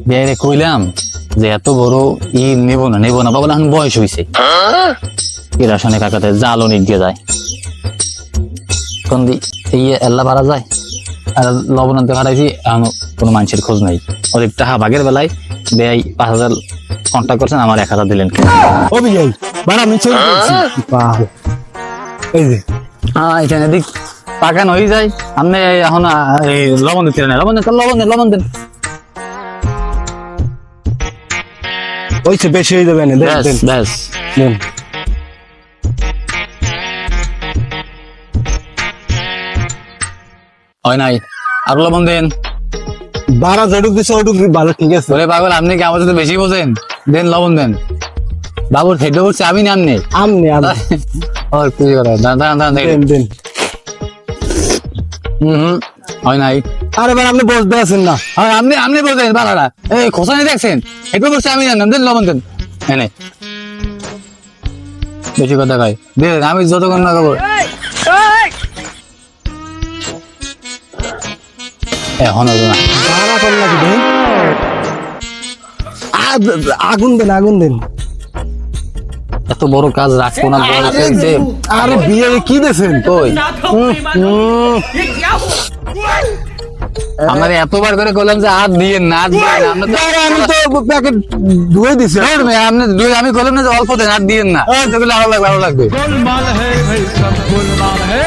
বেরে কইলাম যে এত বড় নেব না বাবা এখন বয়স হয়েছে রাসায়নিক কাকাতে জালও নিক দিয়ে যায় কোন দি এই এল্লা পারা যায় আর লবণ আনতে হারাইছি এখন কোনো মানুষের খোঁজ নাই ওদের টাকা ভাগের বেলায় বেয়াই 5,000 কন্ট্যাক্ট করছেন আমার 1,000 দিলেন ও বিয়াই বাড়া আমি চলে যাচ্ছি এই যে এখানে দিক পাকান হয়ে যায় আপনি এখন এই লবণ দিতে না লবণ দেন ওইছে বেশি হয়ে যাবে না দেন ব্যাস দেন হয় নাই আর লবণ দেন বাড়া যেটুক দিছে ওটুক ভালো ঠিক আছে বলে পাগল আপনি কি আমাদের বেশি বোঝেন দেন লবণ দেন বাবুর খেতে করছে আমি না আপনি আমনে ওর কি করে দাঁড়ান দেন দেন হয় নাই আরে ভাই আপনি বসতে আছেন না হয় আপনি বোঝেন বাবারা এই খোসানি দেখছেন এটা করছে আমি জানলাম দেন লবণ দেন এনে বেশি কথা কয় দেন আমি যতক্ষণ না খাবো এখন হলো না বাড়া কোন লাগি দেন আগুন দেন এত বড় কাজ রাখবো না বলছে আরে বিয়ে কি দেছেন কই আমার এতবার করে বললাম যে হাত দিয়ে না আমি তো প্যাকেট ধুয়ে দিছি আমি বললাম না যে অল্প দেন হাত দিয়ে না ভালো লাগবে गोलमाल है भाई सब गोलमाल है